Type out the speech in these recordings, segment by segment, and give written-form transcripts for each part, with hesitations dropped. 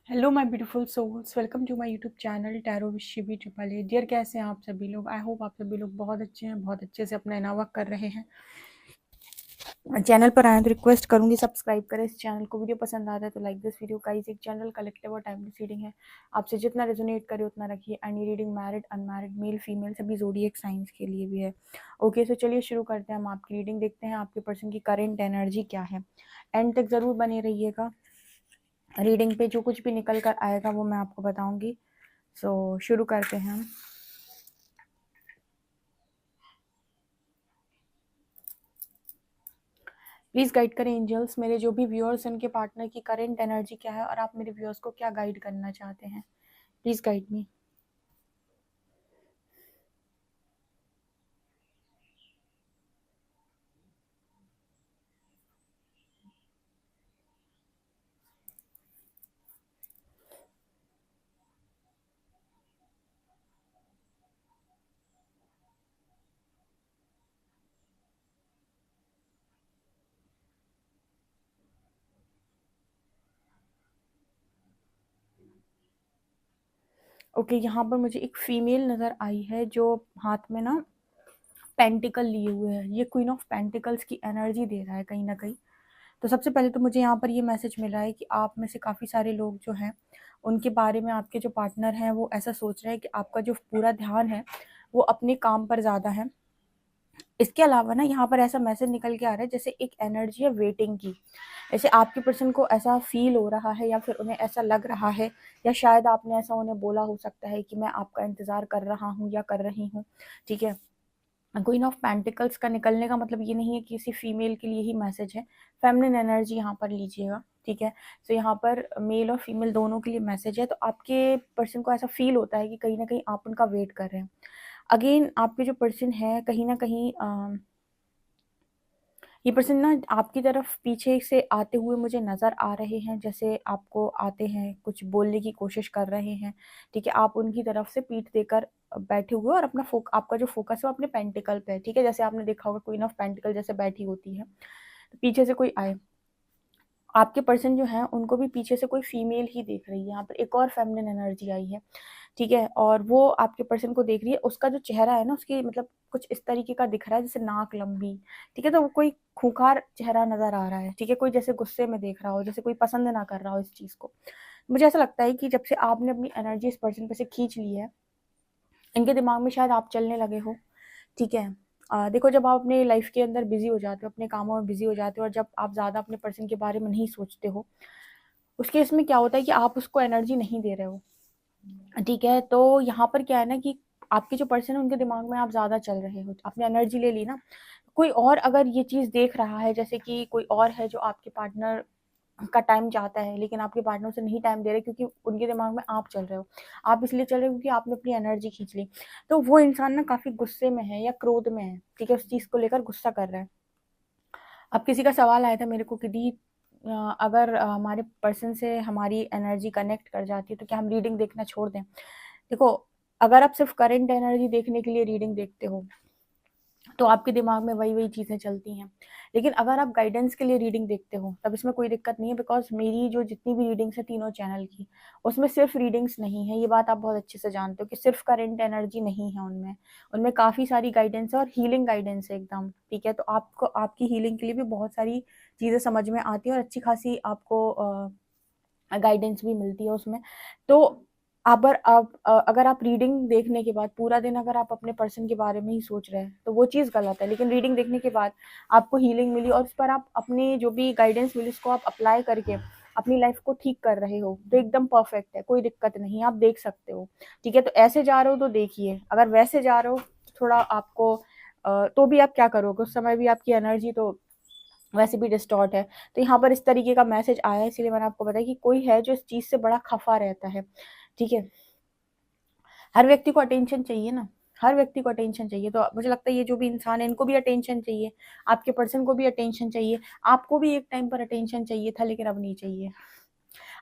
Hello my beautiful souls, welcome to my YouTube channel tarot with Shivi triple A. Dear, कैसे हैं आप सभी लोग? आई होप आप सभी लोग बहुत अच्छे हैं, बहुत अच्छे से अपना इनाम वर्क कर रहे हैं। चैनल पर आए तो रिक्वेस्ट करूंगी सब्सक्राइब करें इस चैनल को। वीडियो पसंद आता है तो लाइक दिस वीडियो। गाइस, एक जनरल कलेक्टिव और टाइमलेस रीडिंग है, आपसे जितना रेजोनेट करे उतना रखिए। एंड ये reading married, unmarried, male female सभी ज़ोडिएक साइंस के लिए भी है। ओके, सो चलिए शुरू करते हैं। हम आपकी रीडिंग देखते हैं आपके पर्सन की करेंट एनर्जी क्या है। एंड तक ज़रूर बने रहिएगा। रीडिंग पे जो कुछ भी निकल कर आएगा वो मैं आपको बताऊंगी। सो शुरू करते हैं हम। प्लीज़ गाइड करें एंजल्स, मेरे जो भी व्यूअर्स हैं उनके पार्टनर की करेंट एनर्जी क्या है और आप मेरे व्यूअर्स को क्या गाइड करना चाहते हैं। Please guide me. ओके, यहाँ पर मुझे एक फीमेल नज़र आई है जो हाथ में ना पेंटिकल लिए हुए है। ये क्वीन ऑफ पेंटिकल्स की एनर्जी दे रहा है कहीं ना कहीं। तो सबसे पहले तो मुझे यहाँ पर ये मैसेज मिला है कि आप में से काफ़ी सारे लोग जो हैं उनके बारे में, आपके जो पार्टनर हैं वो ऐसा सोच रहे हैं कि आपका जो पूरा ध्यान है वो अपने काम पर ज़्यादा है। इसके अलावा ना यहाँ पर ऐसा मैसेज निकल के आ रहा है जैसे एक एनर्जी है वेटिंग की। जैसे आपके पर्सन को ऐसा फील हो रहा है या फिर उन्हें ऐसा लग रहा है, या शायद आपने ऐसा उन्हें बोला हो सकता है कि मैं आपका इंतज़ार कर रहा हूँ या कर रही हूँ। ठीक है, क्वीन ऑफ पेंटिकल्स का निकलने का मतलब ये नहीं है कि किसी फीमेल के लिए ही मैसेज है। फेमिनिन एनर्जी यहाँ पर लीजिएगा। ठीक है, तो यहाँ पर मेल और फीमेल दोनों के लिए मैसेज है। तो आपके पर्सन को ऐसा फील होता है कि कहीं ना कहीं आप उनका वेट कर रहे हैं। अगेन आपके जो पर्सन है कहीं ना कहीं ये पर्सन ना आपकी तरफ पीछे से आते हुए मुझे नज़र आ रहे हैं, जैसे आपको आते हैं, कुछ बोलने की कोशिश कर रहे हैं। ठीक है, आप उनकी तरफ से पीठ देकर बैठे हुए और अपना आपका जो फोकस है वो अपने पेंटिकल पे है। ठीक है, जैसे आपने देखा होगा क्वीन ऑफ पेंटिकल जैसे बैठी होती है। तो पीछे से कोई आए, आपके पर्सन जो है उनको भी पीछे से कोई फीमेल ही देख रही है। यहाँ पर एक और फेमिनिन एनर्जी आई है। ठीक है, और वो आपके पर्सन को देख रही है। उसका जो चेहरा है ना, उसकी मतलब कुछ इस तरीके का दिख रहा है जैसे नाक लंबी। ठीक है, तो वो कोई खूंखार चेहरा नजर आ रहा है। ठीक है, कोई जैसे गुस्से में देख रहा हो, जैसे कोई पसंद ना कर रहा हो इस चीज को। मुझे ऐसा लगता है कि जब से आपने अपनी एनर्जी इस पर्सन पे से खींच ली है, इनके दिमाग में शायद आप चलने लगे हो। ठीक है, देखो, जब आप अपने लाइफ के अंदर बिजी हो जाते हो, अपने कामों में बिजी हो जाते हो, और जब आप ज़्यादा अपने पर्सन के बारे में नहीं सोचते हो, उस केस में क्या होता है कि आप उसको एनर्जी नहीं दे रहे हो। ठीक है, तो यहाँ पर क्या है ना कि आपके जो पर्सन है उनके दिमाग में आप ज़्यादा चल रहे हो, आपने एनर्जी ले ली ना। कोई और अगर ये चीज़ देख रहा है, जैसे कि कोई और है जो आपके पार्टनर का टाइम चाहता है लेकिन आपके पार्टनर से नहीं टाइम दे रहे क्योंकि उनके दिमाग में आप चल रहे हो। आप इसलिए चल रहे हो क्योंकि आपने अपनी एनर्जी खींच ली। तो वो इंसान ना काफ़ी गुस्से में है या क्रोध में है। ठीक है, उस चीज़ को लेकर गुस्सा कर रहा है। अब किसी का सवाल आया था मेरे को कि दी, अगर हमारे पर्सन से हमारी एनर्जी कनेक्ट कर जाती है तो क्या हम रीडिंग देखना छोड़ दें? देखो, अगर आप सिर्फ करंट एनर्जी देखने के लिए रीडिंग देखते हो तो आपके दिमाग में वही वही चीज़ें चलती हैं। लेकिन अगर आप गाइडेंस के लिए रीडिंग देखते हो तब इसमें कोई दिक्कत नहीं है, बिकॉज मेरी जो जितनी भी रीडिंग्स है तीनों चैनल की, उसमें सिर्फ रीडिंग्स नहीं है। ये बात आप बहुत अच्छे से जानते हो कि सिर्फ करंट एनर्जी नहीं है उनमें। उनमें काफ़ी सारी गाइडेंस है और हीलिंग गाइडेंस है एकदम। ठीक है, तो आपको आपकी हीलिंग के लिए भी बहुत सारी चीज़ें समझ में आती है और अच्छी खासी आपको गाइडेंस भी मिलती है उसमें। तो अगर आप रीडिंग देखने के बाद पूरा दिन अगर आप अपने पर्सन के बारे में ही सोच रहे हैं तो वो चीज़ गलत है। लेकिन रीडिंग देखने के बाद आपको हीलिंग मिली और उस पर आप अपनी जो भी गाइडेंस मिली उसको आप अप्लाई करके अपनी लाइफ को ठीक कर रहे हो तो एकदम परफेक्ट है, कोई दिक्कत नहीं, आप देख सकते हो। ठीक है, तो ऐसे जा रहे हो तो देखिए, अगर वैसे जा रहे हो तो थोड़ा आपको तो भी आप क्या करोगे उस समय भी आपकी एनर्जी तो वैसे भी डिस्टॉर्ट है। तो यहाँ पर इस तरीके का मैसेज आया है, इसीलिए मैंने आपको बताया कि कोई है जो इस चीज़ से बड़ा खफा रहता है। ठीक है, हर व्यक्ति को अटेंशन चाहिए ना, हर व्यक्ति को अटेंशन चाहिए। तो मुझे लगता है ये जो भी इंसान है इनको भी अटेंशन चाहिए, आपके पर्सन को भी अटेंशन चाहिए, आपको भी एक टाइम पर अटेंशन चाहिए था लेकिन अब नहीं चाहिए।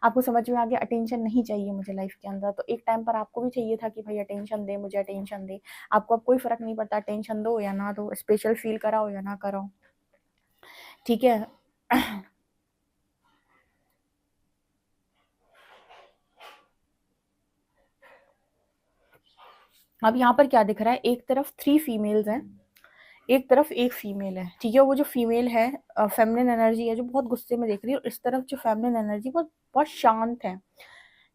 आपको समझ में आ गया, अटेंशन नहीं चाहिए मुझे लाइफ के अंदर। तो एक टाइम पर आपको भी चाहिए था कि भाई अटेंशन दे, मुझे अटेंशन दे। आपको अब कोई फर्क नहीं पड़ता अटेंशन दो या ना दो, स्पेशल फील कराओ या ना कराओ। ठीक है। अब यहाँ पर क्या दिख रहा है, एक तरफ 3 फीमेल्स हैं, एक तरफ एक फीमेल है, ठीक है। वो जो फीमेल है फेमिनिन एनर्जी है, जो बहुत गुस्से में देख रही है, और इस तरफ जो फेमिनिन एनर्जी बहुत बहुत शांत है।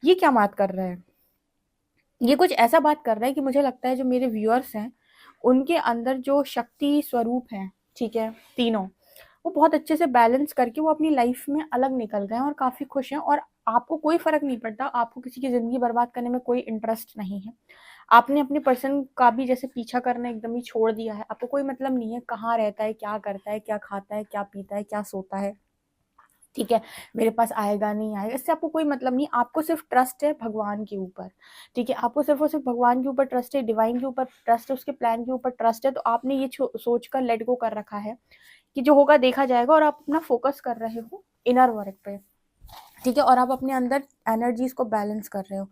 ये क्या बात कर रहा है, ये कुछ ऐसा बात कर रहा है कि मुझे लगता है जो मेरे व्यूअर्स हैं उनके अंदर जो शक्ति स्वरूप है, ठीक है, तीनों, वो बहुत अच्छे से बैलेंस करके वो अपनी लाइफ में अलग निकल गए हैं और काफी खुश हैं। और आपको कोई फर्क नहीं पड़ता, आपको किसी की जिंदगी बर्बाद करने में कोई इंटरेस्ट नहीं है। आपने अपने पर्सन का भी जैसे पीछा करना एकदम ही छोड़ दिया है, आपको कोई मतलब नहीं है कहाँ रहता है, क्या करता है, क्या खाता है, क्या पीता है, क्या सोता है, ठीक है, मेरे पास आएगा नहीं आएगा, इससे आपको कोई मतलब नहीं। आपको सिर्फ ट्रस्ट है भगवान के ऊपर, ठीक है, आपको सिर्फ और सिर्फ भगवान के ऊपर ट्रस्ट है, डिवाइन के ऊपर ट्रस्ट है, उसके प्लान के ऊपर ट्रस्ट है। तो आपने ये सोच कर लेट गो कर रखा है कि जो होगा देखा जाएगा, और आप अपना फोकस कर रहे हो इनर वर्क पे, ठीक है, और आप अपने अंदर एनर्जीज को बैलेंस कर रहे हो।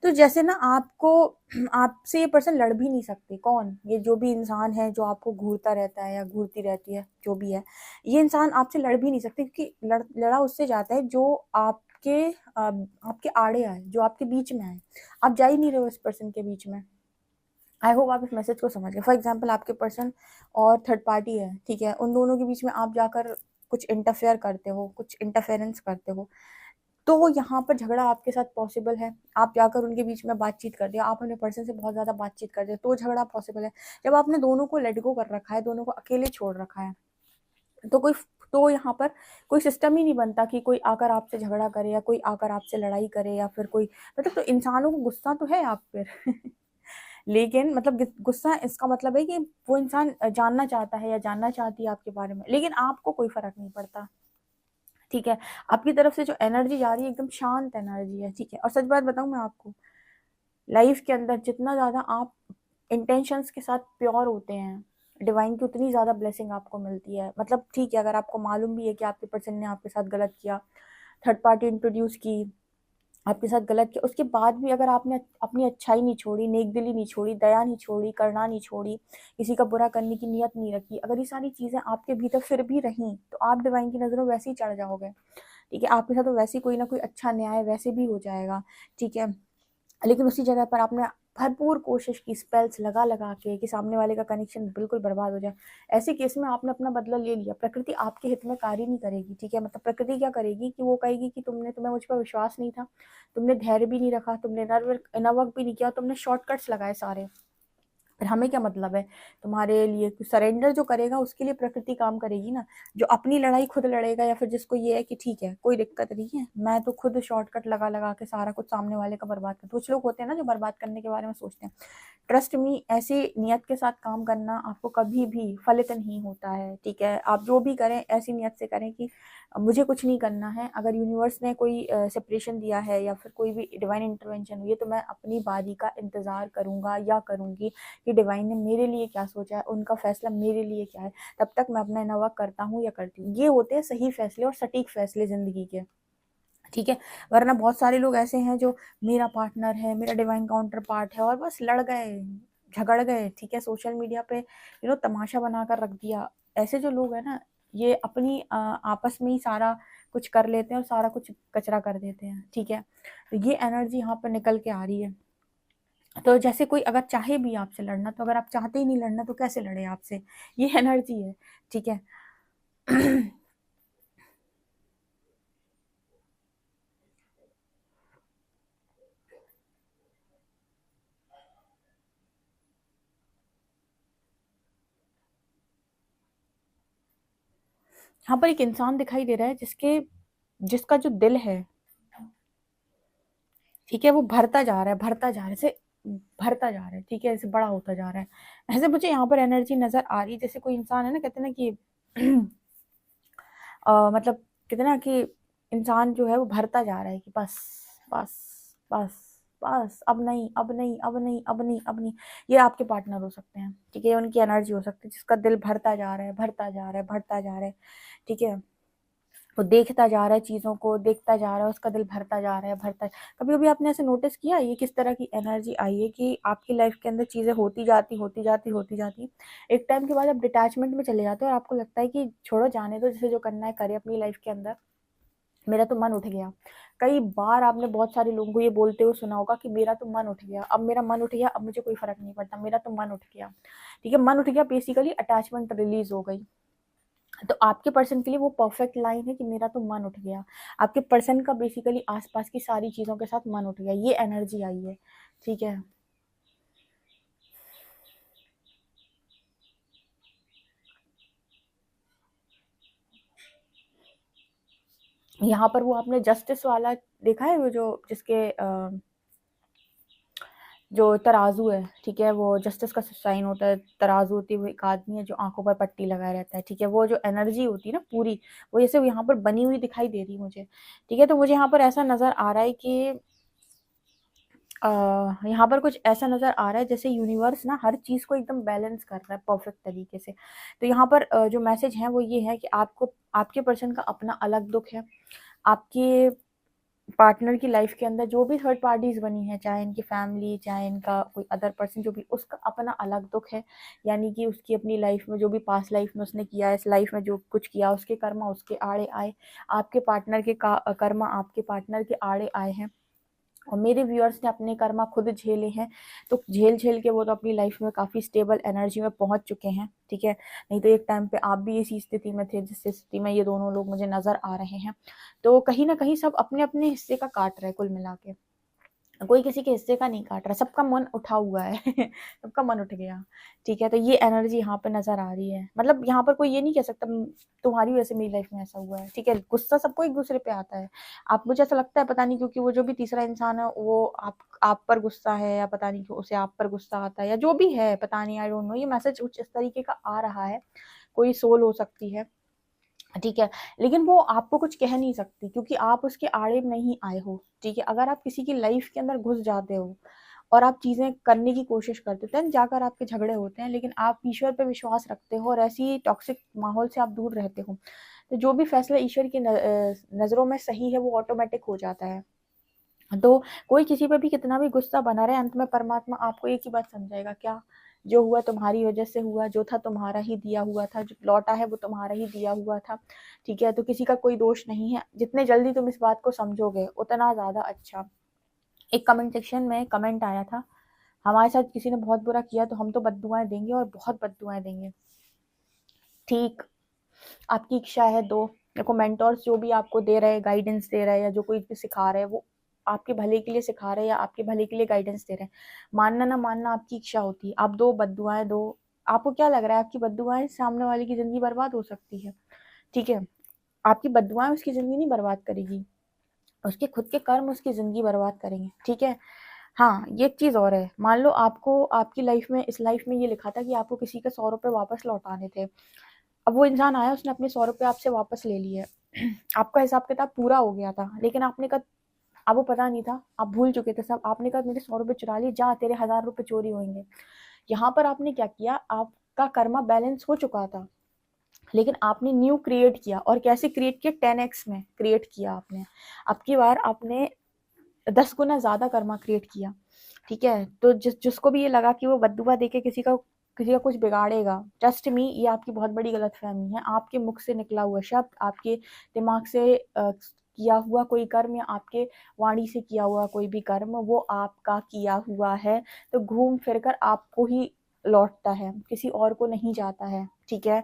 तो जैसे ना आपको, आपसे ये पर्सन लड़ भी नहीं सकते, कौन, ये जो भी इंसान है जो आपको घूरता रहता है या घूरती रहती है जो भी है, ये इंसान आपसे लड़ भी नहीं सकते, क्योंकि लड़ा उससे जाता है जो आपके आड़े आए, जो आपके बीच में आए। आप जा ही नहीं रहे हो इस पर्सन के बीच में। आई होप आप इस मैसेज को समझ गए। फॉर एग्जाम्पल आपके पर्सन और थर्ड पार्टी है, ठीक है, उन दोनों के बीच में आप जाकर कुछ इंटरफेयर करते हो, कुछ इंटरफेरेंस करते हो, तो यहाँ पर झगड़ा आपके साथ पॉसिबल है। आप जाकर उनके बीच में बातचीत कर दिया, आप अपने पर्सन से बहुत ज़्यादा बातचीत कर दिया, तो झगड़ा पॉसिबल है। जब आपने दोनों को लेट गो कर रखा है, दोनों को अकेले छोड़ रखा है, तो यहाँ पर कोई सिस्टम ही नहीं बनता कि कोई आकर आपसे झगड़ा करे या कोई आकर आपसे लड़ाई करे या फिर कोई, मतलब तो इंसानों को गुस्सा तो है आप पर लेकिन मतलब गुस्सा इसका मतलब है कि वो इंसान जानना चाहता है या जानना चाहती है आपके बारे में, लेकिन आपको कोई फर्क नहीं पड़ता, ठीक है। आपकी तरफ से जो एनर्जी जा रही है एकदम शांत एनर्जी है, ठीक है। और सच बात बताऊं मैं आपको, लाइफ के अंदर जितना ज्यादा आप इंटेंशंस के साथ प्योर होते हैं, डिवाइन की उतनी ज्यादा ब्लेसिंग आपको मिलती है। मतलब ठीक है, अगर आपको मालूम भी है कि आपके पर्सन ने आपके साथ गलत किया, थर्ड पार्टी इंट्रोड्यूस की, आपके साथ गलत किया, उसके बाद भी अगर आपने अपनी अच्छाई नहीं छोड़ी, नेक दिली नहीं छोड़ी, दया नहीं छोड़ी, करना नहीं छोड़ी, किसी का बुरा करने की नियत नहीं रखी, अगर ये सारी चीजें आपके भीतर फिर भी रहीं, तो आप डिवाइन की नजरों वैसे ही चढ़ जाओगे, ठीक है। आपके साथ तो वैसे ही कोई ना कोई अच्छा न्याय वैसे भी हो जाएगा, ठीक है। लेकिन उसी जगह पर आपने भरपूर कोशिश की, स्पेल्स लगा लगा के, कि सामने वाले का कनेक्शन बिल्कुल बर्बाद हो जाए, ऐसे केस में आपने अपना बदला ले लिया। प्रकृति आपके हित में कार्य नहीं करेगी, ठीक है। मतलब प्रकृति क्या करेगी कि वो कहेगी कि तुम्हें मुझ पर विश्वास नहीं था, तुमने धैर्य भी नहीं रखा, तुमने इनर वर्क भी नहीं किया, तुमने शॉर्टकट्स लगाए सारे, फिर हमें क्या मतलब है तुम्हारे लिए। सरेंडर जो करेगा उसके लिए प्रकृति काम करेगी ना। जो अपनी लड़ाई खुद लड़ेगा, या फिर जिसको ये है कि ठीक है कोई दिक्कत नहीं है, मैं तो खुद शॉर्टकट लगा लगा के सारा कुछ सामने वाले का बर्बाद करता हूँ। कुछ लोग होते हैं ना जो बर्बाद करने के बारे में सोचते हैं। ट्रस्ट मी, ऐसी नियत के साथ काम करना आपको कभी भी फलित नहीं होता है, ठीक है। आप जो भी करें ऐसी नियत से करें कि मुझे कुछ नहीं करना है। अगर यूनिवर्स ने कोई सेपरेशन दिया है या फिर कोई भी डिवाइन इंटरवेंशन हुई है, तो मैं अपनी बारी का इंतजार करूंगा या करूंगी कि डिवाइन ने मेरे लिए क्या सोचा है, उनका फैसला मेरे लिए क्या है। तब तक मैं अपना इनर वर्क करता हूँ या करती हूँ। ये होते हैं सही फैसले और सटीक फैसले जिंदगी के, ठीक है। वरना बहुत सारे लोग ऐसे हैं जो मेरा पार्टनर है, मेरा डिवाइन काउंटर पार्ट है, और बस लड़ गए, झगड़ गए, ठीक है, सोशल मीडिया पे तमाशा बनाकर रख दिया। ऐसे जो लोग हैं ना, ये अपनी आपस में ही सारा कुछ कर लेते हैं और सारा कुछ कचरा कर देते हैं, ठीक है। तो ये एनर्जी यहाँ पर निकल के आ रही है। तो जैसे कोई अगर चाहे भी आपसे लड़ना, तो अगर आप चाहते ही नहीं लड़ना तो कैसे लड़े आपसे, ये एनर्जी है, ठीक है। यहाँ पर एक इंसान दिखाई दे रहा है जिसका जो दिल है, ठीक है, वो भरता जा रहा है, भरता जा रहा है, ऐसे भरता जा रहा है, ठीक है, ऐसे बड़ा होता जा रहा है। ऐसे मुझे यहाँ पर एनर्जी नजर आ रही है, जैसे कोई इंसान है ना, कहते हैं ना कि मतलब कहते हैं ना कि इंसान जो है वो भरता जा रहा है कि बस बस बस बस, अब नहीं अब नहीं अब नहीं अब नहीं अब नहीं। ये आपके पार्टनर हो सकते हैं, ठीक है, ये उनकी एनर्जी हो सकती है, जिसका दिल भरता जा रहा है, भरता जा रहा है, भरता जा रहा है, ठीक है। वो देखता जा रहा है, चीजों को देखता जा रहा है, उसका दिल भरता जा रहा है, भरता। कभी कभी आपने ऐसे नोटिस किया ये किस तरह की एनर्जी आई है कि आपकी लाइफ के अंदर चीजें होती जाती होती जाती होती जाती, एक टाइम के बाद आप डिटैचमेंट में चले जाते हो और आपको लगता है कि छोड़ो जाने दो, जिसे जो करना है करे अपनी लाइफ के अंदर, मेरा तो मन उठ गया। कई बार आपने बहुत सारे लोगों को ये बोलते हुए सुना होगा कि मेरा तो मन उठ गया, अब मेरा मन उठ गया, अब मुझे कोई फर्क नहीं पड़ता, मेरा तो मन उठ गया। ठीक है, मन उठ गया बेसिकली अटैचमेंट रिलीज हो गई। तो आपके पर्सन के लिए वो परफेक्ट लाइन है कि मेरा तो मन उठ गया। आपके पर्सन का बेसिकली आसपास की सारी चीजों के साथ मन उठ गया, ये एनर्जी आई है। ठीक है, यहाँ पर वो आपने जस्टिस वाला देखा है, वो जो जिसके जो तराजू है, ठीक है, वो जस्टिस का साइन होता है, तराजू होती है, वो एक आदमी है जो आंखों पर पट्टी लगाए रहता है। ठीक है, वो जो एनर्जी होती है ना पूरी, वो जैसे यहाँ पर बनी हुई दिखाई दे रही है मुझे। ठीक है, तो मुझे यहाँ पर ऐसा नजर आ रहा है कि यहाँ पर कुछ ऐसा नज़र आ रहा है जैसे यूनिवर्स ना हर चीज़ को एकदम बैलेंस कर रहा है परफेक्ट तरीके से। तो यहाँ पर जो मैसेज है वो ये है कि आपको आपके पर्सन का अपना अलग दुख है। आपके पार्टनर की लाइफ के अंदर जो भी थर्ड पार्टीज बनी है, चाहे इनकी फैमिली, चाहे इनका कोई अदर पर्सन, जो भी, उसका अपना अलग दुख है। यानी कि उसकी अपनी लाइफ में जो भी पास्ट लाइफ में उसने किया है, इस लाइफ में जो कुछ किया, उसके कर्मा उसके आड़े आए, आपके पार्टनर के कर्मा आपके पार्टनर के आड़े आए हैं। और मेरे व्यूअर्स ने अपने कर्मा खुद झेले हैं, तो झेल झेल के वो तो अपनी लाइफ में काफ़ी स्टेबल एनर्जी में पहुंच चुके हैं। ठीक है, नहीं तो एक टाइम पे आप भी इसी स्थिति में थे जिस स्थिति में ये दोनों लोग मुझे नजर आ रहे हैं। तो कहीं ना कहीं सब अपने अपने हिस्से का काट रहे हैं कुल मिला के, कोई किसी के हिस्से का नहीं काट रहा, सबका मन उठा हुआ है सबका मन उठ गया। ठीक है, तो ये एनर्जी यहाँ पे नजर आ रही है। मतलब यहाँ पर कोई ये नहीं कह सकता तुम्हारी वजह से मेरी लाइफ में ऐसा हुआ है। ठीक है, गुस्सा सबको एक दूसरे पे आता है। आप, मुझे ऐसा लगता है पता नहीं क्योंकि वो जो भी तीसरा इंसान है वो आप पर गुस्सा है, या पता नहीं क्यों उसे आप पर गुस्सा आता है, या जो भी है पता नहीं, आई डोंट नो, ये मैसेज कुछ इस तरीके का आ रहा है। कोई सोल हो सकती है। ठीक है, लेकिन वो आपको कुछ कह नहीं सकती क्योंकि आप उसके आड़े नहीं आए हो। ठीक है, अगर आप किसी की लाइफ के अंदर घुस जाते हो और आप चीजें करने की कोशिश करते हो, तो जाकर आपके झगड़े होते हैं, लेकिन आप ईश्वर पे विश्वास रखते हो और ऐसी टॉक्सिक माहौल से आप दूर रहते हो, तो जो भी फैसला ईश्वर की नजरों में सही है वो ऑटोमेटिक हो जाता है। तो कोई किसी पे भी कितना भी गुस्सा बना रहे, अंत में परमात्मा आपको एक ही बात समझाएगा, क्या, जो हुआ तुम्हारी वजह से हुआ, जो था तुम्हारा ही दिया हुआ था, जो लौटा है वो तुम्हारा ही दिया हुआ था। ठीक है, तो किसी का कोई दोष नहीं है। जितने जल्दी तुम इस बात को समझोगे उतना ज्यादा अच्छा। एक कमेंट सेक्शन में कमेंट आया था, हमारे साथ किसी ने बहुत बुरा किया तो हम तो बद्दुआएं देंगे और बहुत बद्दुआएं देंगे। ठीक, आपकी इच्छा है दो। देखो, मेंटोर्स जो भी आपको दे रहे हैं, गाइडेंस दे रहे हैं, या जो कोई भी सिखा रहे हैं, वो आपके भले के लिए सिखा रहे हैं या आपके भले के लिए गाइडेंस दे रहे हैं। मानना ना मानना आपकी इच्छा होती है। आप दो बद्दुआएं दो। आपको क्या लग रहा है आपकी बद्दुआएं सामने वाले की जिंदगी बर्बाद हो सकती है? ठीक है, आपकी बद्दुआएं उसकी जिंदगी नहीं बर्बाद करेगी, उसके खुद के कर्म उसकी जिंदगी बर्बाद करेंगे। ठीक है, हाँ, ये एक चीज और है। मान लो आपको आपकी लाइफ में, इस लाइफ में ये लिखा था कि आपको किसी के 100 रुपए वापस लौटाने थे। अब वो इंसान आया, उसने अपने 100 रुपए आपसे वापस ले लिए आपका हिसाब किताब पूरा हो गया था, लेकिन आपने कहा, आपको पता नहीं था, आप भूल चुके थे सब, आपने कहा मेरे 100 रुपए चुरा लिए, जा तेरे 1000 रुपए चोरी होंगे। यहाँ पर आपने क्या किया, आपका कर्मा बैलेंस हो चुका था, लेकिन आपने न्यू क्रिएट किया। और कैसे क्रिएट किया? 10x में क्रिएट किया आपने। अब की बार आपने 10 गुना ज्यादा कर्मा क्रिएट किया। ठीक है, तो जिसको भी ये लगा कि वो बद्दुआ देके किसी का कुछ बिगाड़ेगा, ट्रस्ट मी, ये आपकी बहुत बड़ी गलतफहमी है। आपके मुख से निकला हुआ शब्द, आपके दिमाग से किया हुआ कोई कर्म, या आपके वाणी से किया हुआ कोई भी कर्म, वो आपका किया हुआ है, तो घूम फिर कर आपको ही लौटता है, किसी और को नहीं जाता है। ठीक है,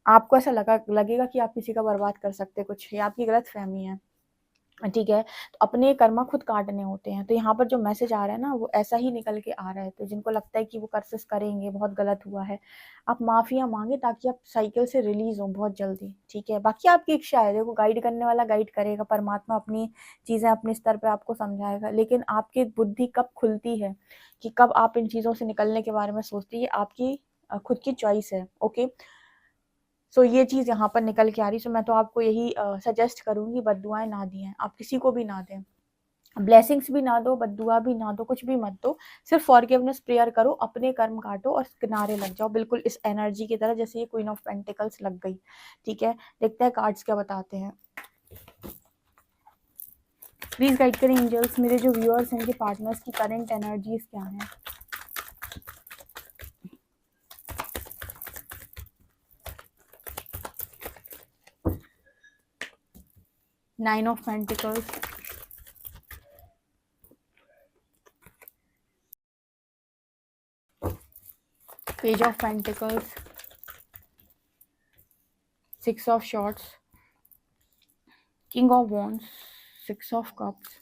आपको ऐसा लगेगा कि आप किसी का बर्बाद कर सकते कुछ, ये आपकी गलतफहमी है। ठीक है, तो अपने कर्मा खुद काटने होते हैं। तो यहाँ पर जो मैसेज आ रहा है ना, वो ऐसा ही निकल के आ रहा है। तो जिनको लगता है कि वो कर्सेस करेंगे, बहुत गलत हुआ है, आप माफिया मांगे ताकि आप साइकिल से रिलीज हो बहुत जल्दी। ठीक है, बाकी आपकी इच्छा है, देखो, गाइड करने वाला गाइड करेगा, परमात्मा अपनी चीजें अपने स्तर पे आपको समझाएगा, लेकिन आपकी बुद्धि कब खुलती है कि कब आप इन चीजों से निकलने के बारे में सोचती है, आपकी खुद की चॉइस है। ओके, सो ये चीज यहाँ पर निकल के आ रही। सो मैं तो आपको यही सजेस्ट करूंगी, बद्दुआएं ना दिए, आप किसी को भी ना दें, ब्लेसिंग्स भी ना दो, बद्दुआ भी ना दो, कुछ भी मत दो। सिर्फ फॉरगिवनेस प्रेयर करो, अपने कर्म काटो और किनारे लग जाओ, बिल्कुल इस एनर्जी की तरह जैसे ये क्वीन ऑफ पेंटिकल्स लग गई। ठीक है, देखते हैं कार्ड्स क्या बताते हैं। प्लीज गाइड करें एंजल्स, मेरे जो व्यूअर्स हैं, इनके पार्टनर्स की करंट एनर्जीज क्या है। 9 of Pentacles, Page of Pentacles, 6 of Swords, King of Wands, 6 of Cups,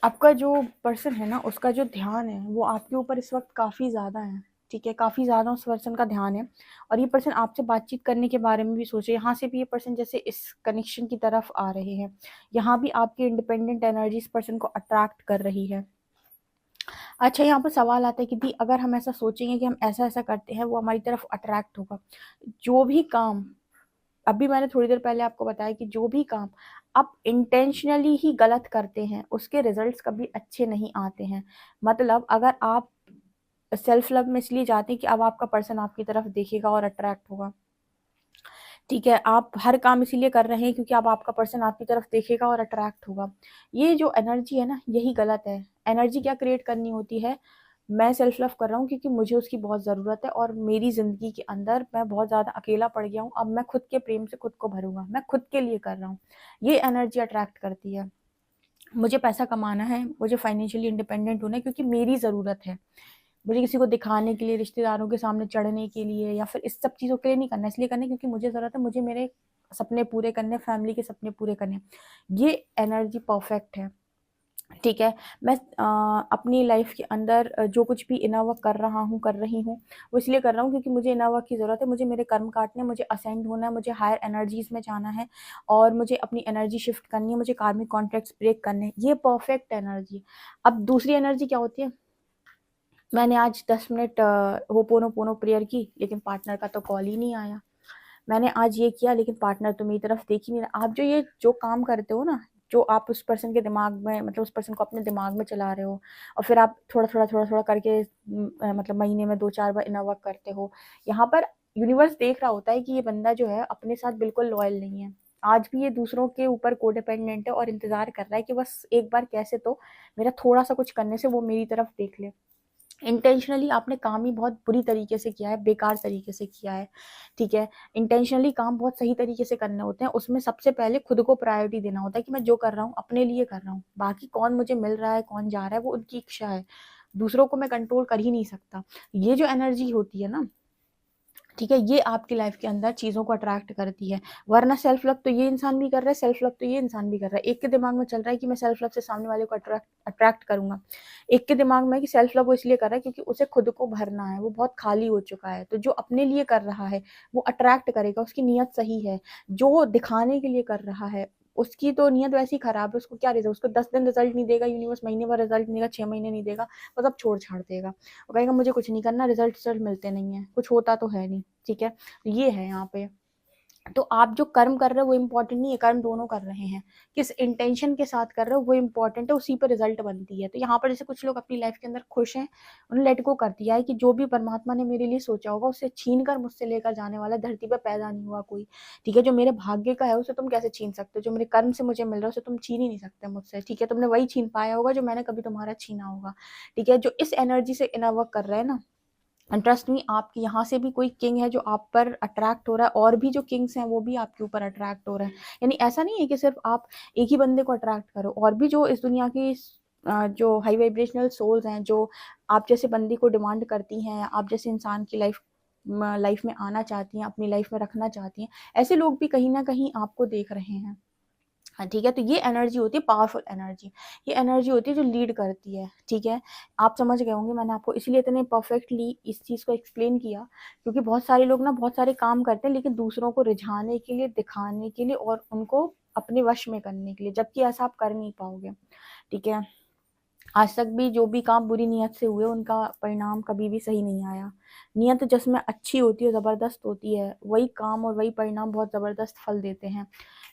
आपका जो पर्सन है ना, उसका जो ध्यान है वो आपके ऊपर इस वक्त काफ़ी ज़्यादा है, ठीक है, काफ़ी ज़्यादा उस पर्सन का ध्यान है। और ये पर्सन आपसे बातचीत करने के बारे में भी सोचे, यहाँ से भी ये पर्सन जैसे इस कनेक्शन की तरफ आ रहे हैं, यहाँ भी आपकी इंडिपेंडेंट एनर्जी इस पर्सन को अट्रैक्ट कर रही है। अच्छा, यहाँ पर सवाल आता है कि दी अगर हम ऐसा सोचेंगे कि हम ऐसा ऐसा करते हैं, वो हमारी तरफ अट्रैक्ट होगा। जो भी काम, अभी मैंने थोड़ी देर पहले आपको बताया कि जो भी काम आप इंटेंशनली ही गलत करते हैं उसके रिजल्ट्स कभी अच्छे नहीं आते हैं। मतलब अगर आप सेल्फ लव में इसलिए जाते हैं कि अब आपका पर्सन आपकी तरफ देखेगा और अट्रैक्ट होगा, ठीक है, आप हर काम इसीलिए कर रहे हैं क्योंकि अब आपका पर्सन आपकी तरफ देखेगा और अट्रैक्ट होगा, ये जो एनर्जी है ना, यही गलत है। एनर्जी क्या क्रिएट करनी होती है, मैं सेल्फ लव कर रहा हूँ क्योंकि मुझे उसकी बहुत ज़रूरत है और मेरी ज़िंदगी के अंदर मैं बहुत ज़्यादा अकेला पड़ गया हूँ, अब मैं खुद के प्रेम से खुद को भरूंगा, मैं खुद के लिए कर रहा हूँ, ये एनर्जी अट्रैक्ट करती है। मुझे पैसा कमाना है, मुझे फाइनेंशियली इंडिपेंडेंट होना है क्योंकि मेरी ज़रूरत है, मुझे किसी को दिखाने के लिए, रिश्तेदारों के सामने चढ़ने के लिए या फिर इस सब चीज़ों के लिए नहीं करना, इसलिए करना है क्योंकि मुझे ज़रूरत है, मुझे मेरे सपने पूरे करने, फैमिली के सपने पूरे करने। ये एनर्जी परफेक्ट है, ठीक है। मैं अपनी लाइफ के अंदर जो कुछ भी इनर वर्क कर रहा हूँ, कर रही हूँ, वो इसलिए कर रहा हूँ क्योंकि मुझे इनर वर्क की ज़रूरत है, मुझे मेरे कर्म काटने, मुझे असेंड होना है, मुझे हायर एनर्जीज में जाना है और मुझे अपनी एनर्जी शिफ्ट करनी है, मुझे कार्मिक कॉन्ट्रैक्ट्स ब्रेक करने हैं। ये परफेक्ट एनर्जी। अब दूसरी एनर्जी क्या होती है, मैंने आज 10 मिनट होपोनोपोनो प्रेयर की लेकिन पार्टनर का तो कॉल ही नहीं आया, मैंने आज ये किया लेकिन पार्टनर तो मेरी तरफ देख ही नहीं रहा। आप जो काम करते हो ना, जो आप उस पर्सन के दिमाग में, मतलब उस पर्सन को अपने दिमाग में चला रहे हो और फिर आप थोड़ा थोड़ा करके मतलब महीने में 2-4 बार इनर वर्क करते हो, यहाँ पर यूनिवर्स देख रहा होता है कि ये बंदा जो है अपने साथ बिल्कुल लॉयल नहीं है, आज भी ये दूसरों के ऊपर कोडिपेंडेंट है और इंतजार कर रहा है कि बस एक बार कैसे तो मेरा थोड़ा सा कुछ करने से वो मेरी तरफ देख ले। इंटेंशनली आपने काम ही बहुत बुरी तरीके से किया है, बेकार तरीके से किया है, ठीक है। इंटेंशनली काम बहुत सही तरीके से करने होते हैं, उसमें सबसे पहले खुद को प्रायोरिटी देना होता है कि मैं जो कर रहा हूँ अपने लिए कर रहा हूँ, बाकी कौन मुझे मिल रहा है कौन जा रहा है वो उनकी इच्छा है, दूसरों को मैं कंट्रोल कर ही नहीं सकता। ये जो एनर्जी होती है ना, ठीक है, ये आपकी लाइफ के अंदर चीज़ों को अट्रैक्ट करती है। वरना सेल्फ लव तो ये इंसान भी कर रहा है, सेल्फ लव तो ये इंसान भी कर रहा है, एक के दिमाग में चल रहा है कि मैं सेल्फ लव से सामने वाले को अट्रैक्ट करूंगा, एक के दिमाग में कि सेल्फ लव वो इसलिए कर रहा है क्योंकि उसे खुद को भरना है, वो बहुत खाली हो चुका है, तो जो अपने लिए कर रहा है वो अट्रैक्ट करेगा, उसकी नीयत सही है। जो दिखाने के लिए कर रहा है उसकी तो नीयत वैसी खराब है, उसको क्या रिजल्ट, उसको 10 दिन रिजल्ट नहीं देगा यूनिवर्स, महीने भर रिजल्ट नहीं देगा, 6 महीने नहीं देगा, बस अब छोड़ छाड़ देगा, वो कहेगा मुझे कुछ नहीं करना, रिजल्ट मिलते नहीं है, कुछ होता तो है नहीं, ठीक है। ये है यहाँ पे। तो आप जो कर्म कर रहे हो वो इम्पोर्टेंट नहीं है, कर्म दोनों कर रहे हैं, किस इंटेंशन के साथ कर रहे हो वो इम्पोर्टेंट है, उसी पर रिजल्ट बनती है। तो यहाँ पर जैसे कुछ लोग अपनी लाइफ के अंदर खुश हैं, उन्हें लेट गो कर दिया है कि जो भी परमात्मा ने मेरे लिए सोचा होगा उससे छीन कर मुझसे लेकर जाने वाला, धरती पर पैदा नहीं हुआ कोई, ठीक है। जो मेरे भाग्य का है उसे तुम कैसे छीन सकते हो, जो मेरे कर्म से मुझे मिल रहा है उसे तुम छीन ही नहीं सकते मुझसे, ठीक है। तुमने वही छीन पाया होगा जो मैंने कभी तुम्हारा छीना होगा, ठीक है। जो इस एनर्जी से इनर वर्क कर रहे हैं ना, ट्रस्ट मी, आपके यहाँ से भी कोई किंग है जो आप पर अट्रैक्ट हो रहा है, और भी जो किंग्स हैं वो भी आपके ऊपर अट्रैक्ट हो रहे हैं। यानी ऐसा नहीं है कि सिर्फ आप एक ही बंदे को अट्रैक्ट करो, और भी जो इस दुनिया की जो हाई वाइब्रेशनल सोल्स हैं, जो आप जैसे बंदी को डिमांड करती हैं, आप जैसे इंसान की लाइफ में आना चाहती हैं, अपनी लाइफ में रखना चाहती हैं, ऐसे लोग भी कहीं ना कहीं आपको देख रहे हैं। हाँ, ठीक है। तो ये एनर्जी होती है पावरफुल एनर्जी, ये एनर्जी होती है जो लीड करती है, ठीक है। आप समझ गए होंगे, मैंने आपको इसलिए इतने परफेक्टली इस चीज़ को एक्सप्लेन किया क्योंकि बहुत सारे लोग ना बहुत सारे काम करते हैं लेकिन दूसरों को रिझाने के लिए, दिखाने के लिए और उनको अपने वश में करने के लिए, जबकि ऐसा आप कर नहीं पाओगे, ठीक है। आज तक भी जो भी काम बुरी नीयत से हुए उनका परिणाम कभी भी सही नहीं आया। नीयत जिसमें अच्छी होती है, ज़बरदस्त होती है, वही काम और वही परिणाम बहुत ज़बरदस्त फल देते हैं।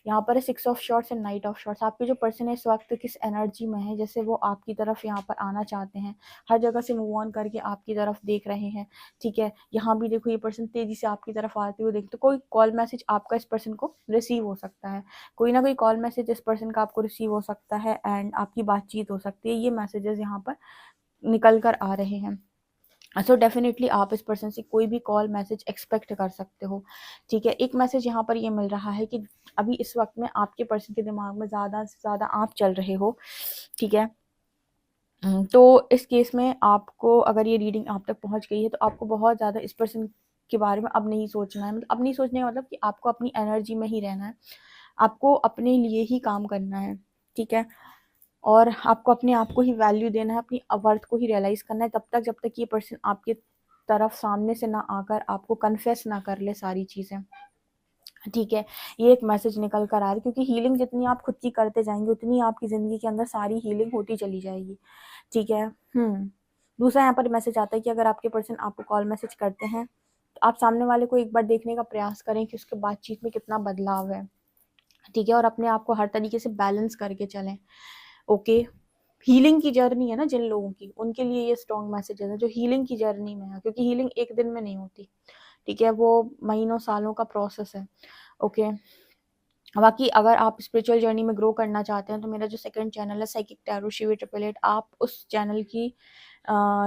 यहाँ पर है 6 of shorts and night of shorts. आपके जो पर्सन है इस वक्त किस एनर्जी में है, जैसे वो आपकी तरफ यहाँ पर आना चाहते हैं, हर जगह से मूव ऑन करके आपकी तरफ देख रहे हैं, ठीक है। यहाँ भी देखो ये पर्सन तेज़ी से आपकी तरफ आते हुए देखते, कोई कॉल मैसेज आपका इस पर्सन को रिसीव हो सकता है, कोई ना कोई कॉल मैसेज इस पर्सन का आपको रिसीव हो सकता है एंड आपकी बातचीत हो सकती है, ये मैसेजेस यहाँ पर निकल कर आ रहे हैं। सो डेफिनेटली आप इस पर्सन से कोई भी कॉल मैसेज एक्सपेक्ट कर सकते हो, ठीक है। एक मैसेज यहाँ पर ये मिल रहा है कि अभी इस वक्त में आपके पर्सन के दिमाग में ज़्यादा से ज़्यादा आप चल रहे हो, ठीक है। तो इस केस में आपको, अगर ये रीडिंग आप तक पहुँच गई है, तो आपको बहुत ज़्यादा इस पर्सन के बारे में अब नहीं सोचना है। मतलब अब नहीं सोचने का मतलब कि आपको अपनी एनर्जी में ही रहना है, आपको अपने लिए ही काम करना है, ठीक है। और आपको अपने आप को ही वैल्यू देना है, अपनी वर्थ को ही रियलाइज़ करना है, तब तक जब तक ये पर्सन आपकी तरफ सामने से ना आकर आपको कन्फेस ना कर ले सारी चीज़ें, ठीक है। ये एक मैसेज निकल कर आ रहा है, क्योंकि हीलिंग जितनी आप खुद की करते जाएंगे उतनी आपकी ज़िंदगी के अंदर सारी हीलिंग होती चली जाएगी, ठीक है। दूसरा यहाँ पर मैसेज आता है कि अगर आपके पर्सन आपको कॉल मैसेज करते हैं, तो आप सामने वाले को एक बार देखने का प्रयास करें कि उसके बातचीत में कितना बदलाव है, ठीक है। और अपने आप को हर तरीके से बैलेंस करके चलें, ओके। हीलिंग की जर्नी है ना जिन लोगों की, उनके लिए ये स्ट्रॉन्ग मैसेज है जो हीलिंग की जर्नी में है, क्योंकि हीलिंग एक दिन में नहीं होती, ठीक है। वो महीनों सालों का प्रोसेस है, ओके। बाकी अगर आप स्पिरिचुअल जर्नी में ग्रो करना चाहते हैं, तो मेरा जो सेकंड चैनल है साइकिक टैरो शिवी 888, आप उस चैनल की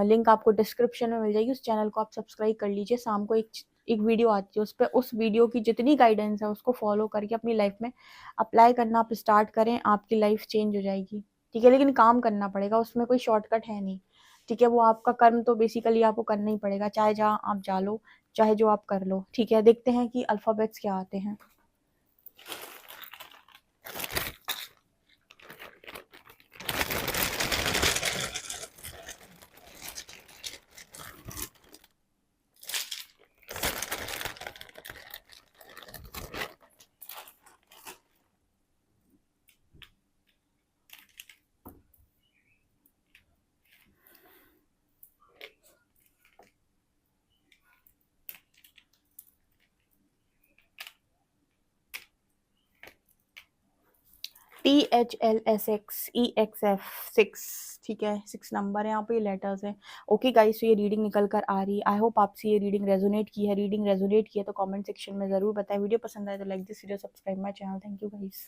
लिंक आपको डिस्क्रिप्शन में मिल जाएगी। उस चैनल को आप सब्सक्राइब कर लीजिए। शाम को एक वीडियो आती है, उस पर उस वीडियो की जितनी गाइडेंस है उसको फॉलो करके अपनी लाइफ में अप्लाई करना आप स्टार्ट करें, आपकी लाइफ चेंज हो जाएगी, ठीक है। लेकिन काम करना पड़ेगा, उसमें कोई शॉर्टकट है नहीं, ठीक है। वो आपका कर्म तो बेसिकली आपको करना ही पड़ेगा, चाहे जहाँ आप जा लो, चाहे जो आप कर लो, ठीक है। देखते हैं कि अल्फ़ाबेट्स क्या आते हैं। THLSXEXF 6, ठीक है। 6 नंबर है यहाँ पे, लेटर्स है, ओके गाइस। तो ये रीडिंग निकल कर आ रही है। आई होप आपसे ये रीडिंग रेजोनेट की है। रीडिंग रेजोनेट की है तो कमेंट सेक्शन में ज़रूर बताएं। वीडियो पसंद आए तो like this video, subscribe my channel. Thank you guys.